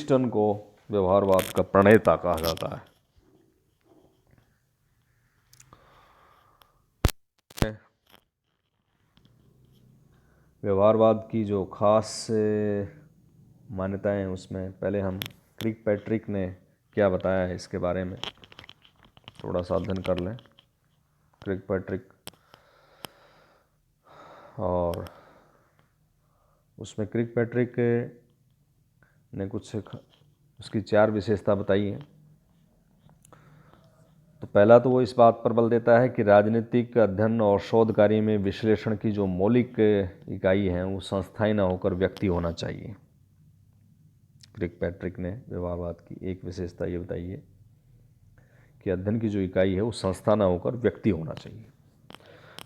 David को व्यवहारवाद का प्रणेता कहा जाता है। व्यवहारवाद की जो खास मान्यताएं हैं उसमें पहले हम क्रिकपैट्रिक ने क्या बताया है इसके बारे में थोड़ा सा अध्ययन कर लें। क्रिकपैट्रिक और उसमें क्रिकपैट्रिक ने कुछ उसकी 4 विशेषता बताई हैं। तो पहला तो वो इस बात पर बल देता है कि राजनीतिक अध्ययन और शोध कार्य में विश्लेषण की जो मौलिक इकाई है वो संस्थाई न होकर व्यक्ति होना चाहिए। क्रिकपैट्रिक ने व्यवहारवाद की एक विशेषता ये बताई है कि अध्ययन की जो इकाई है वो संस्था न होकर व्यक्ति होना चाहिए।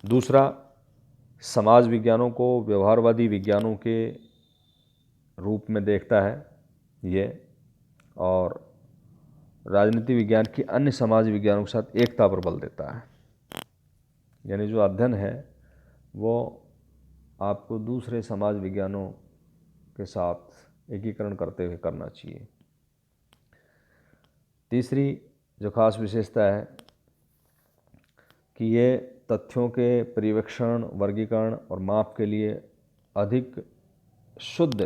दूसरा, समाज विज्ञानों को व्यवहारवादी विज्ञानों के रूप में देखता है ये, और राजनीति विज्ञान की अन्य समाज विज्ञानों के साथ एकता पर बल देता है। यानी जो अध्ययन है वो आपको दूसरे समाज विज्ञानों के साथ एकीकरण करते हुए करना चाहिए। तीसरी जो खास विशेषता है कि ये तथ्यों के पर्यवेक्षण, वर्गीकरण और माप के लिए अधिक शुद्ध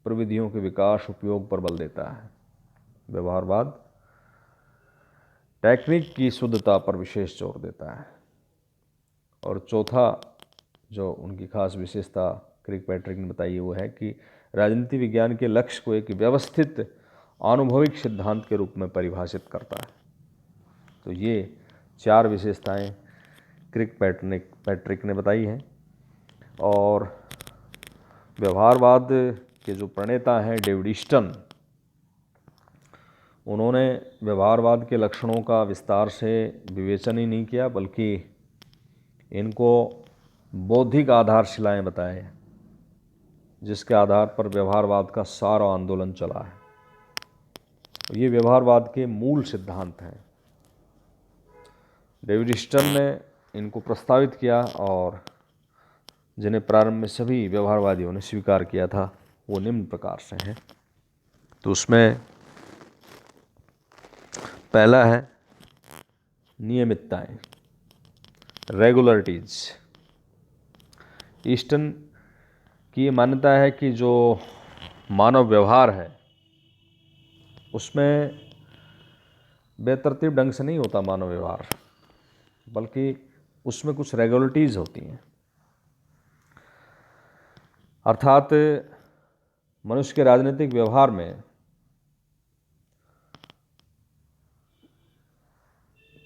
प्रविधियों के विकास उपयोग पर बल देता है। व्यवहारवाद टेक्निक की शुद्धता पर विशेष जोर देता है। और चौथा जो उनकी खास विशेषता क्रिकपैट्रिक ने बताई है वो है कि राजनीति विज्ञान के लक्ष्य को एक व्यवस्थित आनुभविक सिद्धांत के रूप में परिभाषित करता है। तो ये 4 विशेषताएं क्रिकपैट्रिक ने बताई हैं। और व्यवहारवाद के जो प्रणेता हैं डेविड, उन्होंने व्यवहारवाद के लक्षणों का विस्तार से विवेचन ही नहीं किया बल्कि इनको बौद्धिक आधारशिलाएं बताए जिसके आधार पर व्यवहारवाद का सारा आंदोलन चला है। ये व्यवहारवाद के मूल सिद्धांत हैं। डेविड ने इनको प्रस्तावित किया और जिन्हें प्रारंभ में सभी व्यवहारवादियों ने स्वीकार किया था वो निम्न प्रकार से हैं। तो उसमें पहला है नियमितताएं, रेगुलरिटीज। ईस्टन की ये मान्यता है कि जो मानव व्यवहार है उसमें बेतरतीब ढंग से नहीं होता मानव व्यवहार, बल्कि उसमें कुछ रेगुलरिटीज होती हैं। अर्थात मनुष्य के राजनीतिक व्यवहार में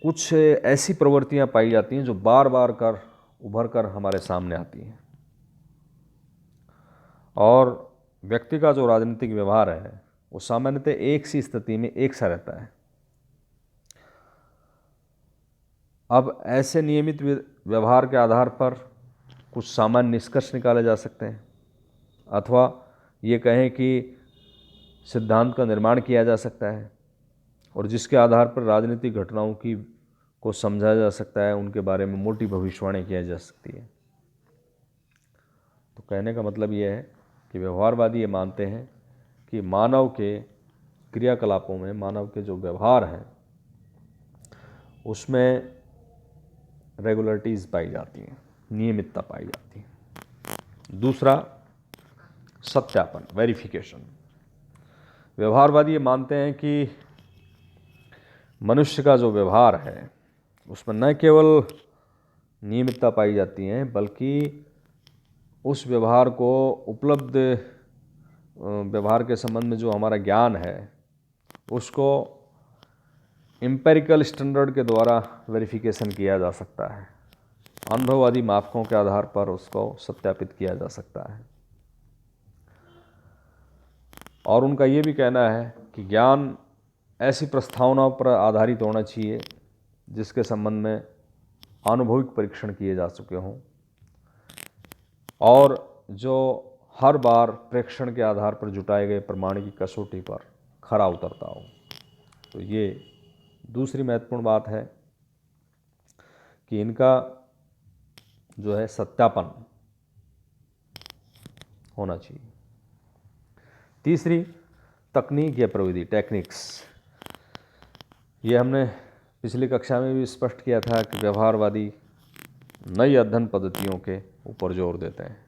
कुछ ऐसी प्रवृत्तियां पाई जाती हैं जो बार बार उभर कर हमारे सामने आती हैं। और व्यक्ति का जो राजनीतिक व्यवहार है वो सामान्यतः एक सी स्थिति में एक सा रहता है। अब ऐसे नियमित व्यवहार के आधार पर कुछ सामान्य निष्कर्ष निकाले जा सकते हैं, अथवा ये कहें कि सिद्धांत का निर्माण किया जा सकता है और जिसके आधार पर राजनीतिक घटनाओं को समझा जा सकता है, उनके बारे में मोटी भविष्यवाणी किया जा सकती है। तो कहने का मतलब ये है कि व्यवहारवादी ये मानते हैं कि मानव के क्रियाकलापों में, मानव के जो व्यवहार हैं उसमें रेगुलरिटीज़ पाई जाती हैं, नियमितता पाई जाती है। दूसरा, सत्यापन, वेरिफिकेशन। व्यवहारवादी ये मानते हैं कि मनुष्य का जो व्यवहार है उसमें न केवल नियमितता पाई जाती है बल्कि उस व्यवहार को उपलब्ध व्यवहार के संबंध में जो हमारा ज्ञान है उसको एम्पेरिकल स्टैंडर्ड के द्वारा वेरिफिकेशन किया जा सकता है। अनुभववादी मापकों के आधार पर उसको सत्यापित किया जा सकता है। और उनका ये भी कहना है कि ज्ञान ऐसी प्रस्तावनाओं पर आधारित होना चाहिए जिसके संबंध में अनुभविक परीक्षण किए जा चुके हों और जो हर बार प्रेक्षण के आधार पर जुटाए गए प्रमाण की कसौटी पर खरा उतरता हो। तो ये दूसरी महत्वपूर्ण बात है कि इनका जो है सत्यापन होना चाहिए। तीसरी, तकनीक या प्रविधि, टेक्निक्स, ये हमने पिछली कक्षा में भी स्पष्ट किया था कि व्यवहारवादी नई अध्ययन पद्धतियों के ऊपर जोर देते हैं।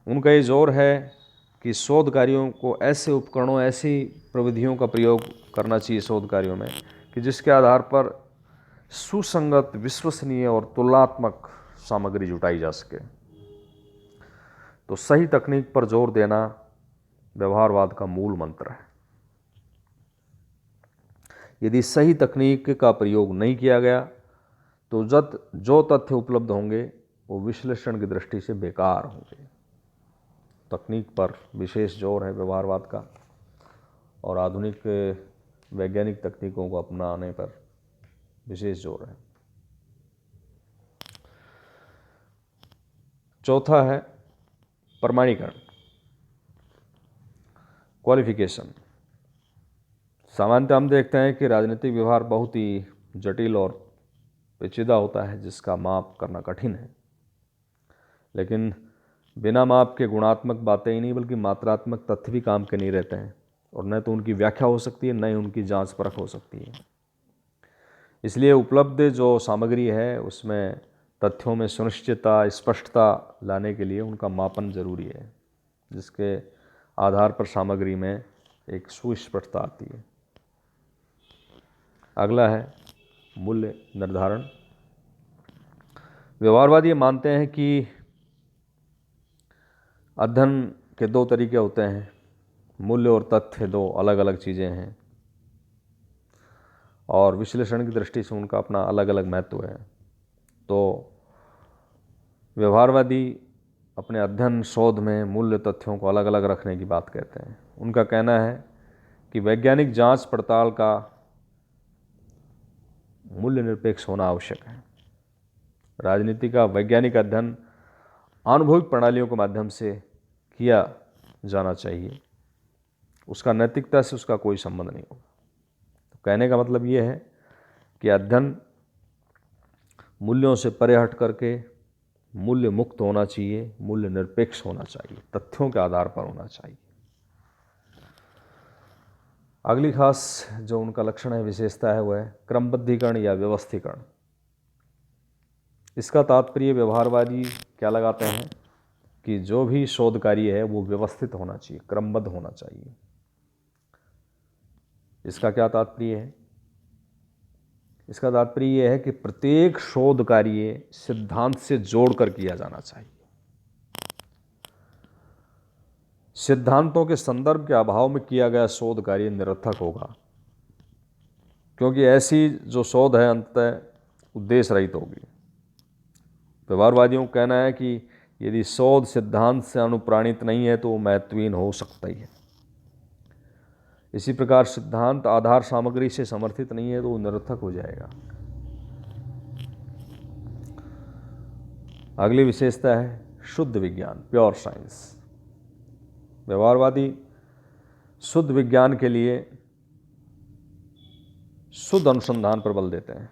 उनका ये जोर है कि शोध कार्यों को ऐसे उपकरणों, ऐसी प्रविधियों का प्रयोग करना चाहिए शोध कार्यों में कि जिसके आधार पर सुसंगत, विश्वसनीय और तुलनात्मक सामग्री जुटाई जा सके। तो सही तकनीक पर जोर देना व्यवहारवाद का मूल मंत्र है। यदि सही तकनीक का प्रयोग नहीं किया गया तो जो तथ्य उपलब्ध होंगे वो विश्लेषण की दृष्टि से बेकार होंगे। तकनीक पर विशेष जोर है व्यवहारवाद का, और आधुनिक वैज्ञानिक तकनीकों को अपनाने पर विशेष जोर है। चौथा है प्रमाणीकरण, क्वालिफिकेशन। सामान्यतः हम देखते हैं कि राजनीतिक व्यवहार बहुत ही जटिल और पेचीदा होता है, जिसका माप करना कठिन है। लेकिन बिना माप के गुणात्मक बातें ही नहीं बल्कि मात्रात्मक तथ्य भी काम के नहीं रहते हैं, और न तो उनकी व्याख्या हो सकती है, न ही उनकी जांच परख हो सकती है। इसलिए उपलब्ध जो सामग्री है उसमें तथ्यों में सुनिश्चितता, स्पष्टता लाने के लिए उनका मापन जरूरी है, जिसके आधार पर सामग्री में एक सुस्पष्टता आती है। अगला है मूल्य निर्धारण। व्यवहारवादी ये मानते हैं कि अध्ययन के दो तरीके होते हैं। मूल्य और तथ्य दो अलग अलग चीज़ें हैं, और विश्लेषण की दृष्टि से उनका अपना अलग अलग महत्व है। तो व्यवहारवादी अपने अध्ययन शोध में मूल्य तथ्यों को अलग अलग रखने की बात कहते हैं। उनका कहना है कि वैज्ञानिक जांच पड़ताल का मूल्य निरपेक्ष होना आवश्यक है। राजनीति का वैज्ञानिक अध्ययन अनुभविक प्रणालियों के माध्यम से किया जाना चाहिए, उसका नैतिकता से उसका कोई संबंध नहीं होगा। तो कहने का मतलब ये है कि अध्ययन मूल्यों से परे हट करके मूल्य मुक्त होना चाहिए, मूल्य निरपेक्ष होना चाहिए, तथ्यों के आधार पर होना चाहिए। अगली खास जो उनका लक्षण है, विशेषता है, वह है क्रमबद्धीकरण या व्यवस्थीकरण। इसका तात्पर्य व्यवहारवादी क्या लगाते हैं कि जो भी शोध कार्य है वो व्यवस्थित होना चाहिए, क्रमबद्ध होना चाहिए। इसका क्या तात्पर्य है? इसका तात्पर्य यह है कि प्रत्येक शोध कार्य सिद्धांत से जोड़कर किया जाना चाहिए। सिद्धांतों के संदर्भ के अभाव में किया गया शोध कार्य निरर्थक होगा, क्योंकि ऐसी जो शोध है अंततः उद्देश्य रहित होगी। व्यवहारवादियों का कहना है कि यदि शोध सिद्धांत से अनुप्राणित नहीं है तो वो महत्वहीन हो सकता ही है। इसी प्रकार सिद्धांत आधार सामग्री से समर्थित नहीं है तो वो निरर्थक हो जाएगा। अगली विशेषता है शुद्ध विज्ञान, प्योर साइंस। व्यवहारवादी शुद्ध विज्ञान के लिए शुद्ध अनुसंधान पर बल देते हैं।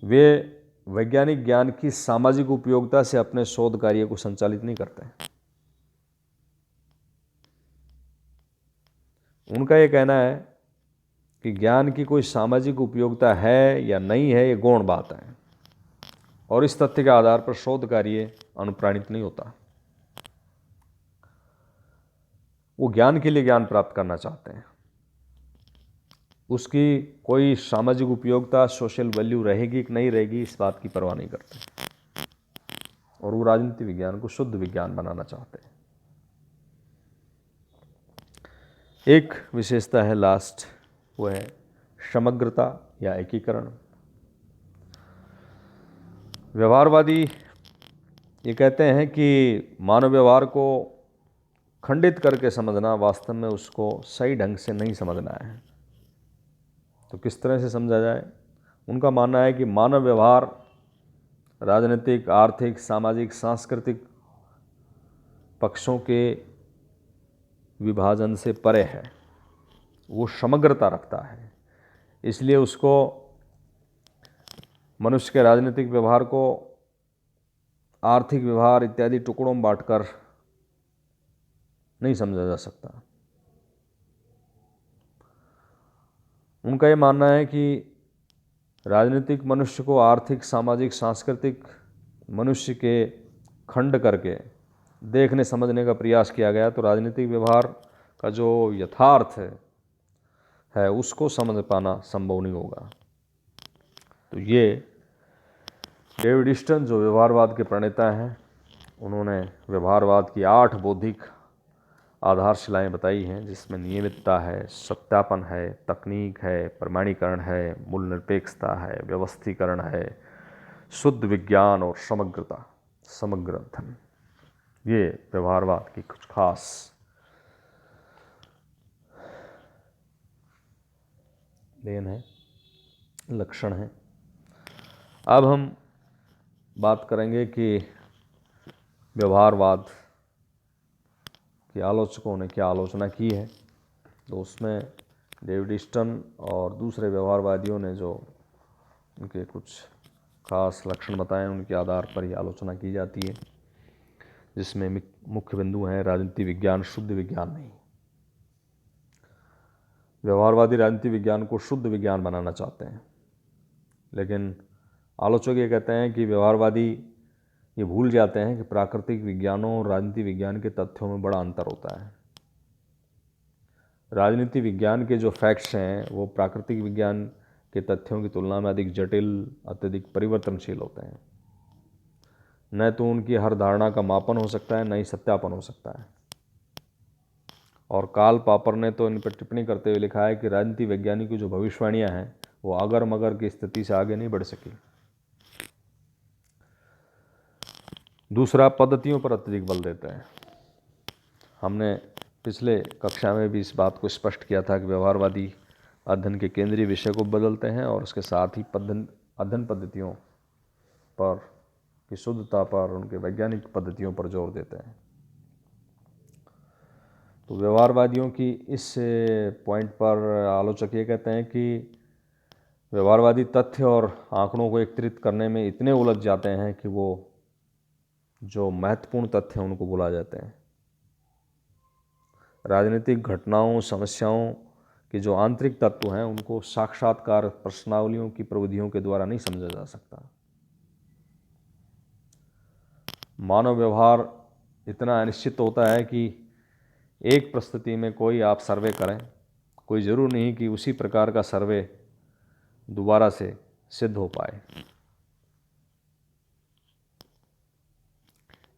वे वैज्ञानिक ज्ञान की सामाजिक उपयोगिता से अपने शोध कार्य को संचालित नहीं करते हैं। उनका यह कहना है कि ज्ञान की कोई सामाजिक उपयोगिता है या नहीं है, ये गौण बात है, और इस तथ्य के आधार पर शोध कार्य अनुप्राणित नहीं होता। वो ज्ञान के लिए ज्ञान प्राप्त करना चाहते हैं, उसकी कोई सामाजिक उपयोगिता, सोशल वैल्यू रहेगी कि नहीं रहेगी, इस बात की परवाह नहीं करते, और वो राजनीति विज्ञान को शुद्ध विज्ञान बनाना चाहते हैं। एक विशेषता है लास्ट, वो है समग्रता या एकीकरण। व्यवहारवादी ये कहते हैं कि मानव व्यवहार को खंडित करके समझना वास्तव में उसको सही ढंग से नहीं समझना है। तो किस तरह से समझा जाए? उनका मानना है कि मानव व्यवहार राजनीतिक, आर्थिक, सामाजिक, सांस्कृतिक पक्षों के विभाजन से परे है, वो समग्रता रखता है। इसलिए उसको मनुष्य के राजनीतिक व्यवहार को आर्थिक व्यवहार इत्यादि टुकड़ों में बांटकर नहीं समझा जा सकता। उनका ये मानना है कि राजनीतिक मनुष्य को आर्थिक, सामाजिक, सांस्कृतिक मनुष्य के खंड करके देखने समझने का प्रयास किया गया तो राजनीतिक व्यवहार का जो यथार्थ है उसको समझ पाना संभव नहीं होगा। तो ये डेविड ईस्टन जो व्यवहारवाद के प्रणेता हैं, उन्होंने व्यवहारवाद की 8 बौद्धिक आधारशिलाएं बताई हैं, जिसमें नियमितता है, सत्यापन है, तकनीक है, प्रमाणीकरण है, मूल निरपेक्षता है, व्यवस्थीकरण है, शुद्ध विज्ञान और समग्र अध्ययन। ये व्यवहारवाद की कुछ खास देन है, लक्षण है। अब हम बात करेंगे कि व्यवहारवाद के आलोचकों ने क्या आलोचना की है। तो उसमें डेविड ईस्टन और दूसरे व्यवहारवादियों ने जो उनके कुछ खास लक्षण बताए, उनके आधार पर ही आलोचना की जाती है, जिसमें मुख्य बिंदु हैं राजनीति विज्ञान शुद्ध विज्ञान नहीं। व्यवहारवादी राजनीति विज्ञान को शुद्ध विज्ञान बनाना चाहते हैं, लेकिन आलोचक ये कहते हैं कि व्यवहारवादी ये भूल जाते हैं कि प्राकृतिक विज्ञानों और राजनीति विज्ञान के तथ्यों में बड़ा अंतर होता है। राजनीति विज्ञान के जो फैक्ट्स हैं वो प्राकृतिक विज्ञान के तथ्यों की तुलना में अधिक जटिल, अत्यधिक परिवर्तनशील होते हैं। न तो उनकी हर धारणा का मापन हो सकता है, न ही सत्यापन हो सकता है। और कार्ल पॉपर ने तो इन पर टिप्पणी करते हुए लिखा है कि राजनीति वैज्ञानिक की जो भविष्यवाणियां हैं वो अगर मगर की स्थिति से आगे नहीं बढ़ सकी। दूसरा, पद्धतियों पर अत्यधिक बल देता है। हमने पिछले कक्षा में भी इस बात को स्पष्ट किया था कि व्यवहारवादी अध्ययन के केंद्रीय विषय को बदलते हैं और उसके साथ ही अध्ययन पद्धतियों पर की शुद्धता पर, उनके वैज्ञानिक पद्धतियों पर जोर देते हैं। तो व्यवहारवादियों की इस पॉइंट पर आलोचक ये कहते हैं कि व्यवहारवादी तथ्य और आंकड़ों को एकत्रित करने में इतने उलझ जाते हैं कि वो जो महत्वपूर्ण तथ्य हैं उनको भुला जाते हैं। राजनीतिक घटनाओं, समस्याओं के जो आंतरिक तत्व हैं उनको साक्षात्कार प्रश्नावलियों की प्रविधियों के द्वारा नहीं समझा जा सकता। मानव व्यवहार इतना अनिश्चित होता है कि एक परिस्थिति में कोई आप सर्वे करें, कोई ज़रूर नहीं कि उसी प्रकार का सर्वे दोबारा से सिद्ध हो पाए।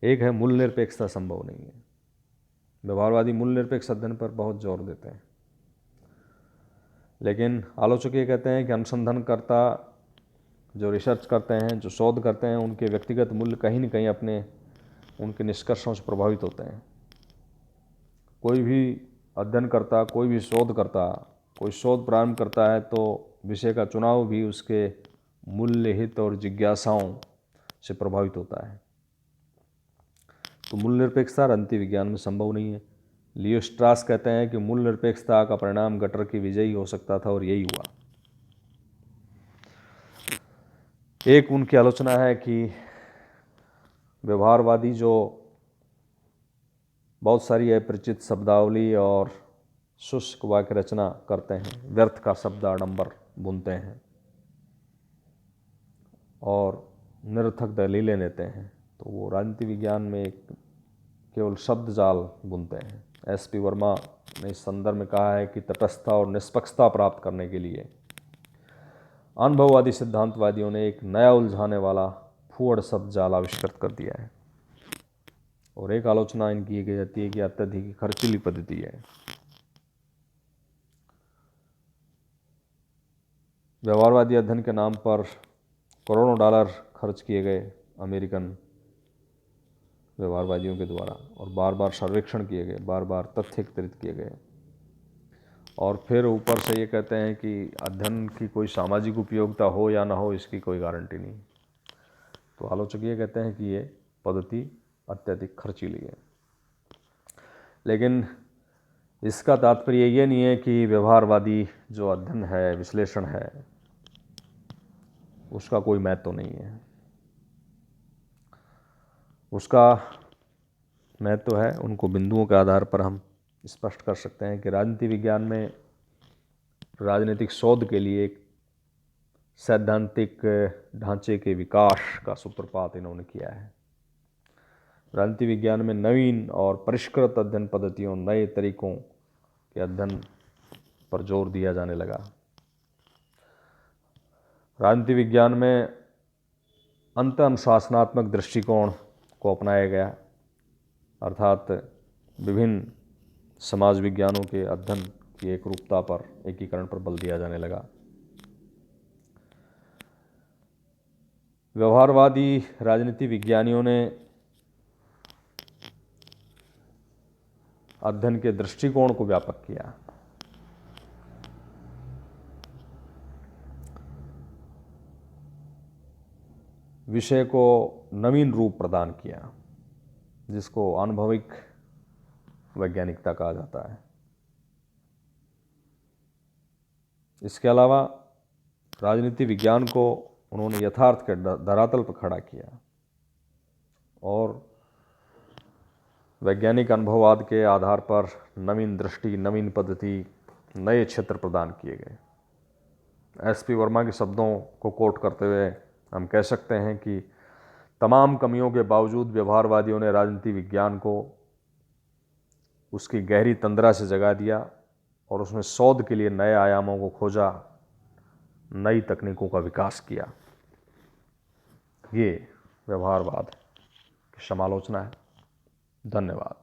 एक है मूल निरपेक्षता संभव नहीं है। व्यवहारवादी मूल निरपेक्ष अध्ययन पर बहुत जोर देते हैं, लेकिन आलोचक ये कहते हैं कि अनुसंधानकर्ता जो रिसर्च करते हैं, जो शोध करते हैं, उनके व्यक्तिगत मूल्य कहीं न कहीं उनके निष्कर्षों से प्रभावित होते हैं। कोई भी अध्ययन करता, कोई भी शोध करता, कोई शोध प्रारंभ करता है तो विषय का चुनाव भी उसके मूल्य, हित और जिज्ञासाओं से प्रभावित होता है। तो मूल निरपेक्षता राजनीति विज्ञान में संभव नहीं है। लियो स्ट्रास कहते हैं कि मूल निरपेक्षता का परिणाम गटर की विजय ही हो सकता था और यही हुआ। एक उनकी आलोचना है कि व्यवहारवादी जो बहुत सारी अपरिचित शब्दावली और शुष्क वाक्य रचना करते हैं, व्यर्थ का शब्द आडंबर बुनते हैं और निरर्थक दलीलें देते हैं, तो वो राजनीति विज्ञान में केवल शब्द जाल बुनते हैं। एस.पी. वर्मा ने इस संदर्भ में कहा है कि तटस्थता और निष्पक्षता प्राप्त करने के लिए अनुभववादी सिद्धांतवादियों ने एक नया उलझाने वाला फूहड़ शब्द जाल आविष्कृत कर दिया है। और एक आलोचना इनकी की जाती है कि अत्यधिक खर्चीली पद्धति है। व्यवहारवादी अध्ययन के नाम पर करोड़ों डॉलर खर्च किए गए अमेरिकन व्यवहारवादियों के द्वारा, और बार बार सर्वेक्षण किए गए, बार बार तथ्य एकत्रित किए गए, और फिर ऊपर से ये कहते हैं कि अध्ययन की कोई सामाजिक उपयोगिता हो या ना हो इसकी कोई गारंटी नहीं। तो आलोचक ये कहते हैं कि ये पद्धति अत्यधिक खर्चीली है। लेकिन इसका तात्पर्य ये नहीं है कि व्यवहारवादी जो अध्ययन है, विश्लेषण है, उसका कोई महत्व नहीं है। उसका महत्व है उनको बिंदुओं के आधार पर हम स्पष्ट कर सकते हैं कि राजनीति विज्ञान में राजनीतिक शोध के लिए एक सैद्धांतिक ढांचे के विकास का सूत्रपात इन्होंने किया है। राजनीति विज्ञान में नवीन और परिष्कृत अध्ययन पद्धतियों, नए तरीकों के अध्ययन पर जोर दिया जाने लगा। राजनीति विज्ञान में अंत अनुशासनात्मक दृष्टिकोण को अपनाया गया, अर्थात विभिन्न समाज विज्ञानों के अध्ययन की एक रूपता पर, एकीकरण पर बल दिया जाने लगा। व्यवहारवादी राजनीति विज्ञानियों ने अध्ययन के दृष्टिकोण को व्यापक किया। विषय को नवीन रूप प्रदान किया, जिसको अनुभविक वैज्ञानिकता कहा जाता है। इसके अलावा राजनीति विज्ञान को उन्होंने यथार्थ के धरातल पर खड़ा किया और वैज्ञानिक अनुभववाद के आधार पर नवीन दृष्टि, नवीन पद्धति, नए क्षेत्र प्रदान किए गए। एसपी वर्मा के शब्दों को कोट करते हुए हम कह सकते हैं कि तमाम कमियों के बावजूद व्यवहारवादियों ने राजनीति विज्ञान को उसकी गहरी तंद्रा से जगा दिया और उसमें शोध के लिए नए आयामों को खोजा, नई तकनीकों का विकास किया। ये व्यवहारवाद की समालोचना है। धन्यवाद।